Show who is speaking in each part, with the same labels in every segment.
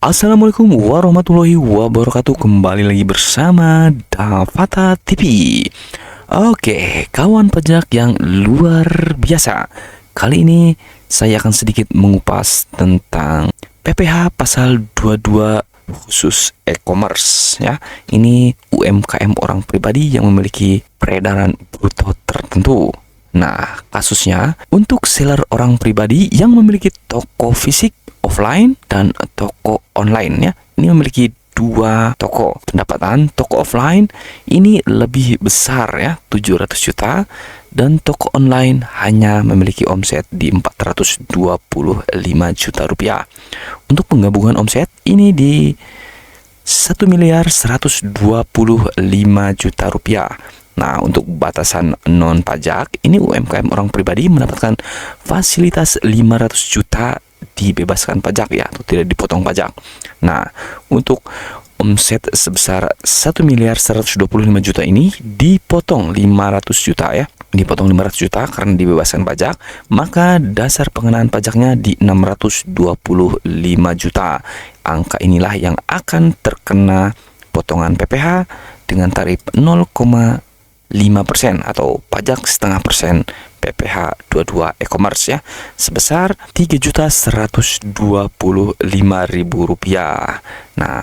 Speaker 1: Assalamualaikum warahmatullahi wabarakatuh. Kembali lagi bersama Dafata TV. Oke, kawan pajak yang luar biasa. Kali ini saya akan sedikit mengupas tentang PPh pasal 22 khusus e-commerce ya. Ini UMKM orang pribadi yang memiliki peredaran bruto tertentu. Nah, kasusnya untuk seller orang pribadi yang memiliki toko fisik offline dan toko online ya. Ini memiliki dua toko. Pendapatan toko offline ini lebih besar ya, 700 juta, dan toko online hanya memiliki omset di 425 juta rupiah. Untuk penggabungan omset ini di 1.125 juta rupiah. Nah, untuk batasan non pajak, ini UMKM orang pribadi mendapatkan fasilitas 500 juta dibebaskan pajak ya, atau tidak dipotong pajak. Nah, untuk omset sebesar 1.125 juta ini dipotong 500 juta ya. Dipotong 500 juta karena dibebaskan pajak, maka dasar pengenaan pajaknya di 625 juta. Angka inilah yang akan terkena potongan PPh dengan tarif 0,5% atau pajak setengah persen PPh 22 e-commerce ya, sebesar Rp3.125.000. Nah,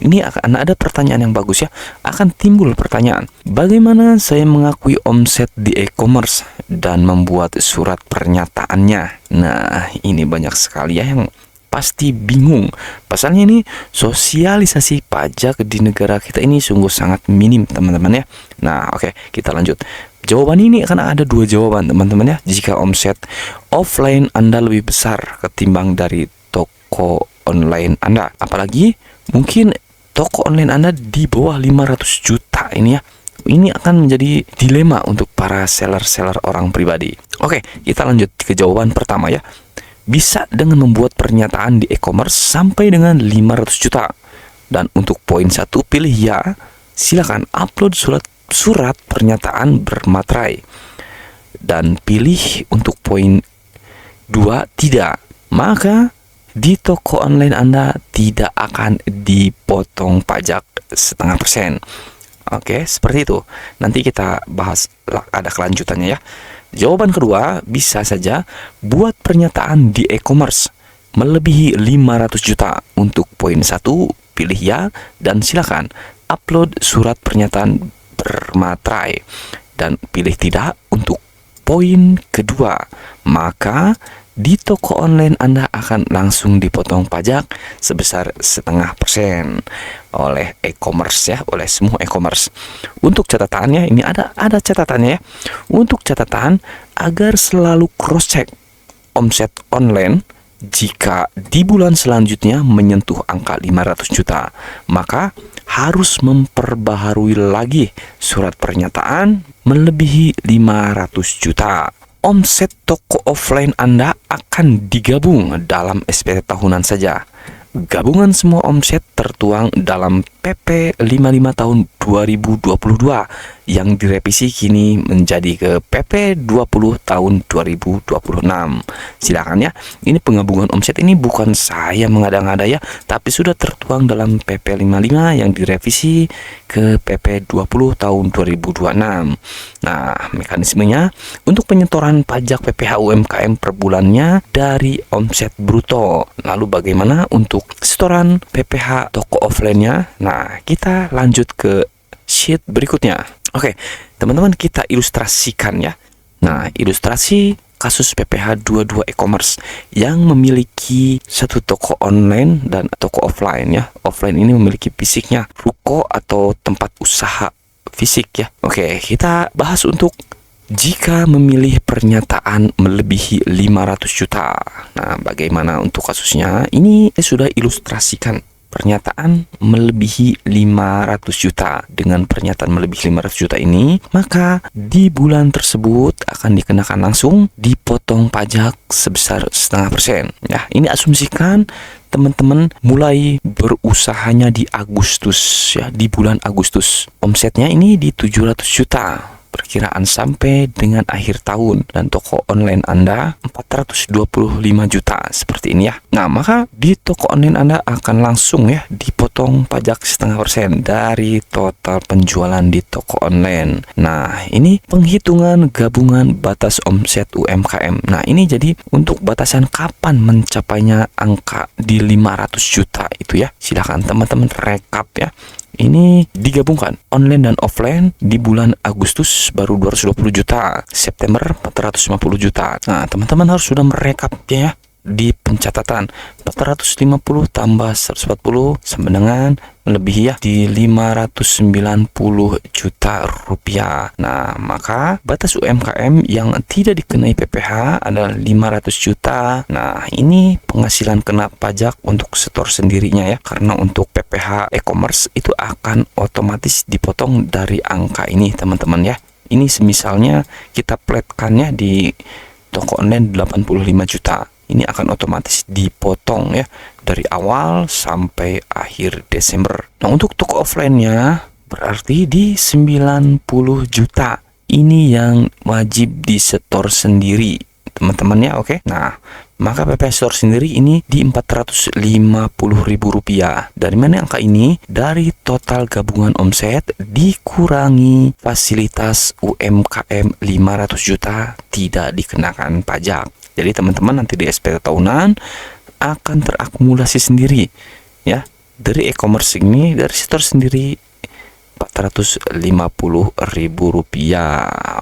Speaker 1: ini akan ada pertanyaan yang bagus ya. Akan timbul pertanyaan, bagaimana saya mengakui omset di e-commerce dan membuat surat pernyataannya? Nah, ini banyak sekali ya yang pasti bingung. Pasalnya ini sosialisasi pajak di negara kita ini sungguh sangat minim, teman-teman ya. Nah, oke, kita lanjut. Jawaban ini akan ada dua jawaban, teman-teman ya. Jika omset offline Anda lebih besar ketimbang dari toko online Anda, apalagi mungkin toko online Anda di bawah 500 juta ini ya. Ini akan menjadi dilema untuk para seller-seller orang pribadi. Oke, kita lanjut ke jawaban pertama ya. Bisa dengan membuat pernyataan di e-commerce sampai dengan 500 juta. Dan untuk poin 1 pilih ya, silakan upload surat pernyataan bermaterai. Dan pilih untuk poin 2 tidak. Maka di toko online Anda tidak akan dipotong pajak setengah persen. Oke, seperti itu. Nanti kita bahas ada kelanjutannya ya. Jawaban kedua, bisa saja buat pernyataan di e-commerce melebihi 500 juta. Untuk poin 1 pilih ya, dan silakan upload surat pernyataan bermaterai. Dan pilih tidak untuk poin kedua. Maka di toko online Anda akan langsung dipotong pajak sebesar setengah persen oleh e-commerce ya, oleh semua e-commerce. Untuk catatannya, ini ada catatannya ya. Untuk catatan, agar selalu cross check omset online, jika di bulan selanjutnya menyentuh angka 500 juta, maka harus memperbaharui lagi surat pernyataan melebihi 500 juta. Omset toko offline Anda akan digabung dalam SPT tahunan saja. Gabungan semua omset tertuang dalam PP 55 tahun 2022 yang direvisi kini menjadi ke PP 20 tahun 2026. Silakan ya. Ini penggabungan omset ini bukan saya mengada-ngada ya, tapi sudah tertuang dalam PP 55 yang direvisi ke PP 20 tahun 2026. Nah, mekanismenya untuk penyetoran pajak PPh UMKM per bulannya dari omset bruto. Lalu bagaimana untuk setoran PPh toko offline-nya? Nah, kita lanjut ke sheet berikutnya. Oke, teman-teman, kita ilustrasikan ya. Nah, ilustrasi kasus PPh 22 e-commerce yang memiliki satu toko online dan toko offline ya. Offline ini memiliki fisiknya, ruko atau tempat usaha fisik ya. Oke, kita bahas untuk jika memilih pernyataan melebihi 500 juta. Nah, bagaimana untuk kasusnya? Ini saya sudah ilustrasikan pernyataan melebihi 500 juta. Dengan pernyataan melebihi 500 juta ini, maka di bulan tersebut akan dikenakan langsung dipotong pajak sebesar setengah persen. Ya, ini asumsikan teman-teman mulai berusahanya di Agustus ya, di bulan Agustus. Omsetnya ini di 700 juta. perkiraan sampai dengan akhir tahun, dan toko online Anda 425 juta seperti ini ya. Nah, maka di toko online Anda akan langsung ya dipotong pajak 0,5% dari total penjualan di toko online. Nah, ini penghitungan gabungan batas omset UMKM. Nah, ini jadi untuk batasan kapan mencapainya angka di 500 juta itu ya. Silahkan teman-teman rekap ya. Ini digabungkan online dan offline di bulan Agustus baru 220 juta, September 450 juta. Nah, teman-teman harus sudah merekap ya di pencatatan 450 tambah 140 sama dengan melebihi ya di 590 juta rupiah. Nah, maka batas UMKM yang tidak dikenai PPh adalah 500 juta. Nah, ini penghasilan kena pajak untuk store sendirinya ya, karena untuk PPh e-commerce itu akan otomatis dipotong dari angka ini teman-teman ya. Ini semisalnya kita flatkannya di toko online 85 juta. Ini akan otomatis dipotong ya dari awal sampai akhir Desember. Nah, untuk toko offline-nya berarti di 90 juta. Ini yang wajib disetor sendiri teman-teman ya, oke. Nah, maka PPh store sendiri ini di Rp450.000. Dari mana angka ini? Dari total gabungan omset dikurangi fasilitas UMKM 500 juta tidak dikenakan pajak. Jadi teman-teman nanti di SPT tahunan akan terakumulasi sendiri ya dari e-commerce ini, dari store sendiri Rp450.000.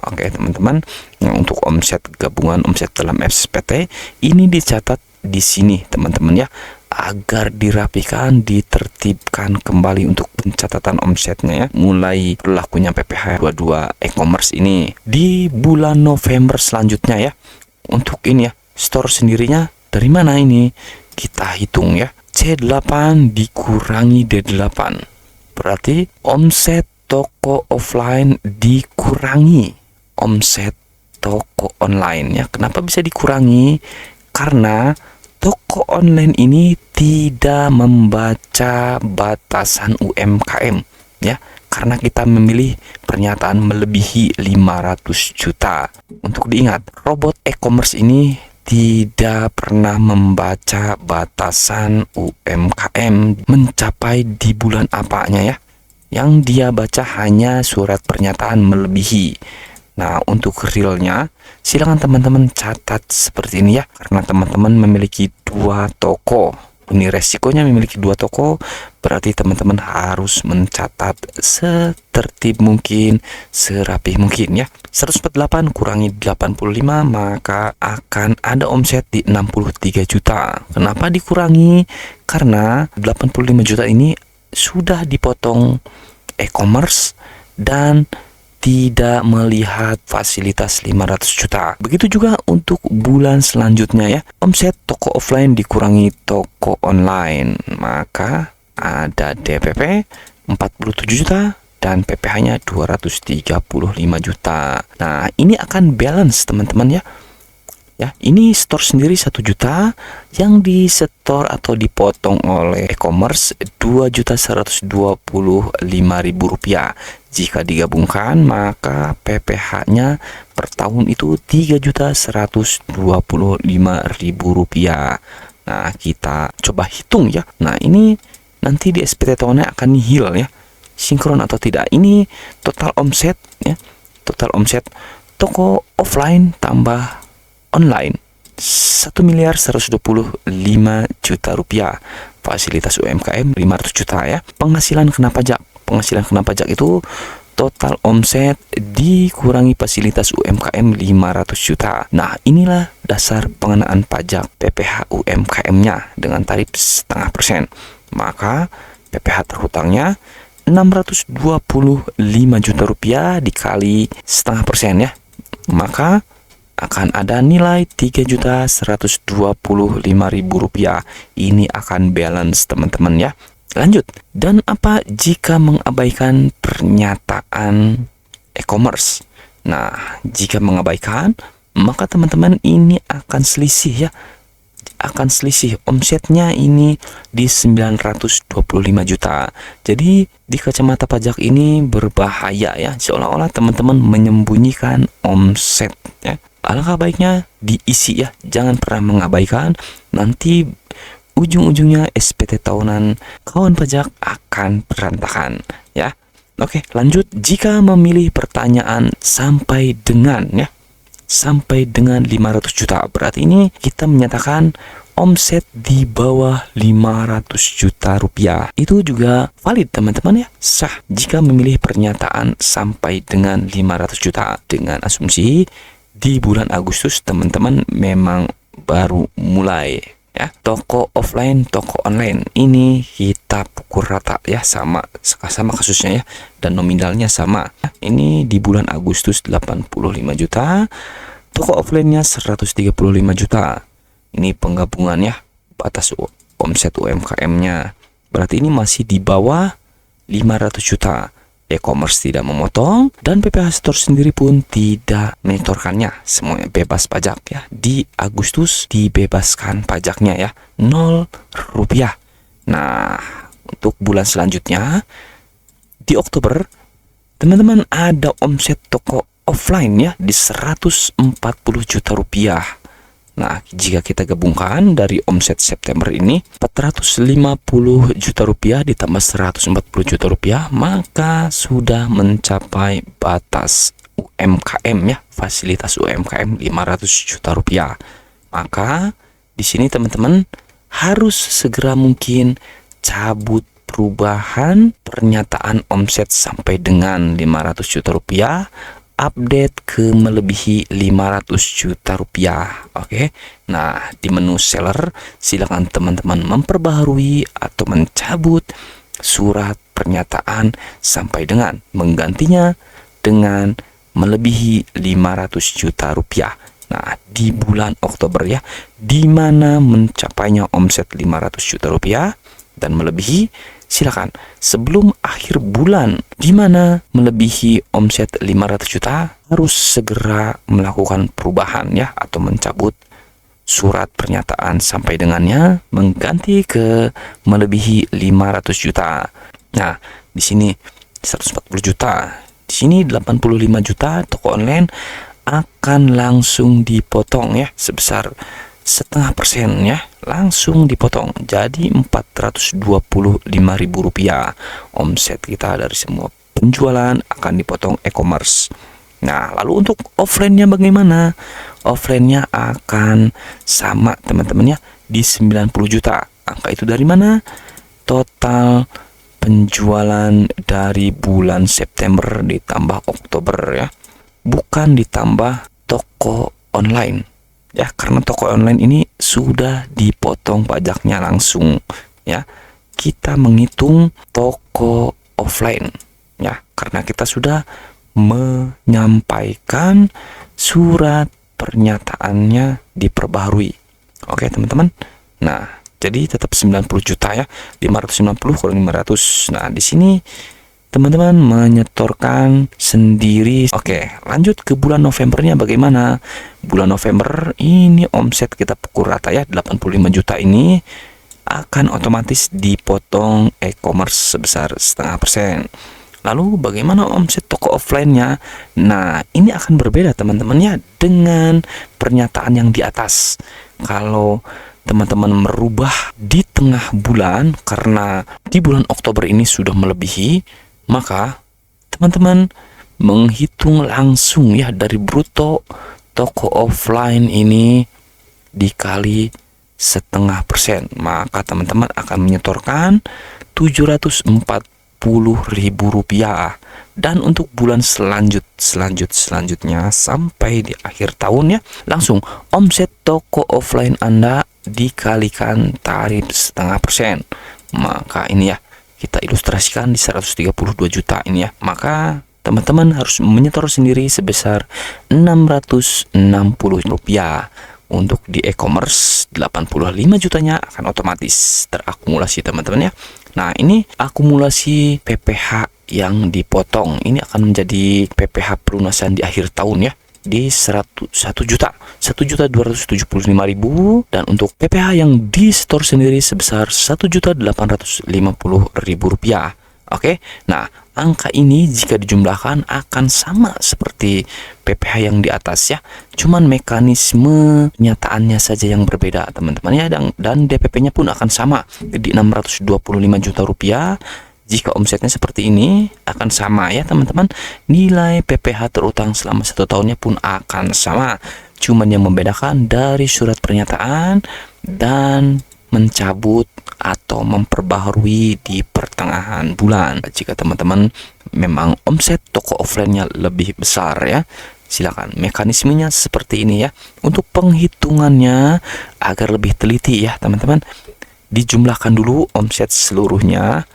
Speaker 1: Oke teman-teman. Nah, untuk omset gabungan omset dalam SPT ini dicatat di sini teman-teman ya, agar dirapikan, ditertibkan kembali untuk pencatatan omsetnya ya, mulai berlakunya PPh 22 e-commerce ini di bulan November selanjutnya ya. Untuk ini ya, store sendirinya dari mana ini? Kita hitung ya. C8 dikurangi D8. Berarti omset toko offline dikurangi omset toko online ya. Kenapa bisa dikurangi? Karena toko online ini tidak membaca batasan UMKM ya. Karena kita memilih pernyataan melebihi 500 juta. Untuk diingat, robot e-commerce ini tidak pernah membaca batasan UMKM mencapai di bulan apanya ya. Yang dia baca hanya surat pernyataan melebihi. Nah, untuk realnya, silakan teman-teman catat seperti ini ya. Karena teman-teman memiliki 2 toko. Ini resikonya memiliki 2 toko, berarti teman-teman harus mencatat setertib mungkin, serapih mungkin ya. 148 kurangi 85 maka akan ada omset di 63 juta. Kenapa dikurangi? Karena 85 juta ini sudah dipotong e-commerce dan tidak melihat fasilitas 500 juta. Begitu juga untuk bulan selanjutnya ya. Omset toko offline dikurangi toko online. Maka ada DPP 47 juta dan PPh-nya 235 juta. Nah, ini akan balance teman-teman ya. Ya, ini store sendiri 1 juta, yang di store atau dipotong oleh e-commerce Rp2.125.000. Jika digabungkan maka PPh-nya per tahun itu Rp3.125.000. Nah, kita coba hitung ya. Nah, ini nanti di SPT tahunnya akan nihil ya. Sinkron atau tidak. Ini total omset ya. Total omset toko offline tambah online Rp1.125.000.000. Fasilitas UMKM 500 juta ya. Penghasilan kena pajak. Penghasilan kena pajak itu total omset dikurangi fasilitas UMKM 500 juta. Nah, inilah dasar pengenaan pajak PPh UMKM-nya dengan tarif 0,5%. Maka PPh terhutangnya Rp625 juta dikali 0,5% ya. Maka akan ada nilai Rp3.125.000. Ini akan balance teman-teman ya. Lanjut. Dan apa jika mengabaikan pernyataan e-commerce? Nah, jika mengabaikan, maka teman-teman ini akan selisih ya. akan selisih omsetnya ini di 925 juta. Jadi di kacamata pajak ini berbahaya ya, seolah-olah teman-teman menyembunyikan omset ya. Alangkah baiknya diisi ya, jangan pernah mengabaikan, nanti ujung-ujungnya SPT tahunan kawan pajak akan berantakan ya. Oke, lanjut. Jika memilih pertanyaan sampai dengan 500 juta, berarti ini kita menyatakan omset di bawah 500 juta rupiah. Itu juga valid teman-teman ya, sah jika memilih pernyataan sampai dengan 500 juta. Dengan asumsi di bulan Agustus teman-teman memang baru mulai ya. Toko offline, toko online ini kita pukul rata ya, sama kasusnya ya, dan nominalnya sama. Ini di bulan Agustus 85 juta, toko offline-nya 135 juta. Ini penggabungan ya, batas omset UMKM-nya. Berarti ini masih di bawah 500 juta. E-commerce tidak memotong dan PPH Store sendiri pun tidak menyetorkannya, semuanya bebas pajak ya. Di Agustus dibebaskan pajaknya ya, 0 rupiah. Nah, untuk bulan selanjutnya di Oktober teman-teman ada omset toko offline ya di 140 juta rupiah. Nah, jika kita gabungkan dari omset September ini 450 juta rupiah ditambah 140 juta rupiah, maka sudah mencapai batas UMKM ya, fasilitas UMKM 500 juta rupiah. Maka di sini teman-teman harus segera mungkin cabut perubahan pernyataan omset sampai dengan 500 juta rupiah, update ke melebihi 500 juta rupiah. Oke. Nah, di menu seller silakan teman-teman memperbaharui atau mencabut surat pernyataan sampai dengan menggantinya dengan melebihi 500 juta rupiah. Nah, di bulan Oktober ya, di mana mencapainya omset 500 juta rupiah dan melebihi, silakan sebelum akhir bulan di mana melebihi omset 500 juta harus segera melakukan perubahan ya, atau mencabut surat pernyataan sampai dengannya mengganti ke melebihi 500 juta. Nah, di sini 140 juta, di sini 85 juta toko online akan langsung dipotong ya, sebesar 0,5% ya, langsung dipotong jadi Rp425.000 omset kita dari semua penjualan akan dipotong e-commerce. Nah, lalu untuk offline-nya bagaimana? Offline-nya akan sama teman-teman ya, di 90 juta. Angka itu dari mana? Total penjualan dari bulan September ditambah Oktober ya, bukan ditambah toko online ya, karena toko online ini sudah dipotong pajaknya langsung ya. Kita menghitung toko offline ya, karena kita sudah menyampaikan surat pernyataannya diperbaharui. Oke teman-teman. Nah, jadi tetap 90 juta ya, 590 kurang 500. Nah, di sini teman-teman menyetorkan sendiri. Oke, lanjut ke bulan Novembernya bagaimana? Bulan November ini omset kita pukul rata ya, 85 juta ini akan otomatis dipotong e-commerce sebesar 0,5%. Lalu bagaimana omset toko offline-nya? Nah, ini akan berbeda teman-teman ya dengan pernyataan yang di atas. Kalau teman-teman merubah di tengah bulan karena di bulan Oktober ini sudah melebihi, maka teman-teman menghitung langsung ya dari bruto toko offline ini dikali 0,5%, maka teman-teman akan menyetorkan Rp740.000. Dan untuk bulan selanjutnya sampai di akhir tahun ya, langsung omset toko offline Anda dikalikan tarif 0,5%, maka ini ya kita ilustrasikan di 132 juta ini ya, maka teman-teman harus menyetor sendiri sebesar Rp660. Untuk di e-commerce 85 jutanya akan otomatis terakumulasi teman-teman ya. Nah, ini akumulasi PPH yang dipotong ini akan menjadi PPH pelunasan di akhir tahun ya. di 1.275.000, dan untuk PPh yang di store sendiri sebesar 1.850.000 rupiah. Oke, nah angka ini jika dijumlahkan akan sama seperti PPh yang di atas ya, cuman mekanisme penyataannya saja yang berbeda teman-teman ya, dan DPP-nya pun akan sama di 625 juta rupiah. Jika omsetnya seperti ini akan sama ya teman-teman, nilai PPh terutang selama 1 tahunnya pun akan sama, cuman yang membedakan dari surat pernyataan dan mencabut atau memperbaharui di pertengahan bulan. Jika teman-teman memang omset toko offline-nya lebih besar ya, silakan. Mekanismenya seperti ini ya. Untuk penghitungannya agar lebih teliti ya teman-teman, dijumlahkan dulu omset seluruhnya,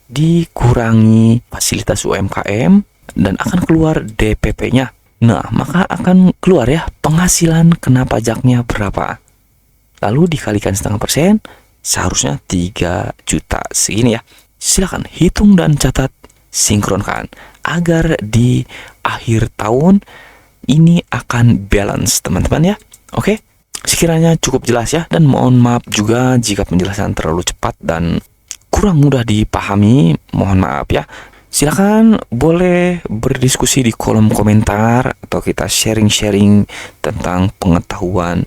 Speaker 1: dikurangi fasilitas UMKM, dan akan keluar DPP-nya. Nah, maka akan keluar ya penghasilan kena pajaknya berapa. Lalu dikalikan 0,5%, seharusnya 3 juta segini ya. Silakan hitung dan catat, sinkronkan agar di akhir tahun ini akan balance teman-teman ya. Oke, sekiranya cukup jelas ya, dan mohon maaf juga jika penjelasan terlalu cepat dan kurang mudah dipahami, mohon maaf ya. Silakan boleh berdiskusi di kolom komentar atau kita sharing-sharing tentang pengetahuan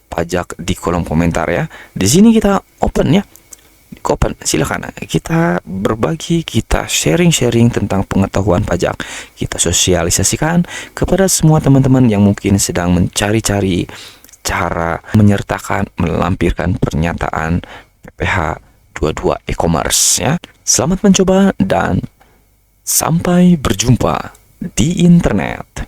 Speaker 1: pajak di kolom komentar ya. Di sini kita open ya. Open, silakan kita berbagi, kita sharing-sharing tentang pengetahuan pajak. Kita sosialisasikan kepada semua teman-teman yang mungkin sedang mencari-cari cara menyertakan, melampirkan pernyataan PPh 22 e-commerce ya. Selamat mencoba dan sampai berjumpa di internet.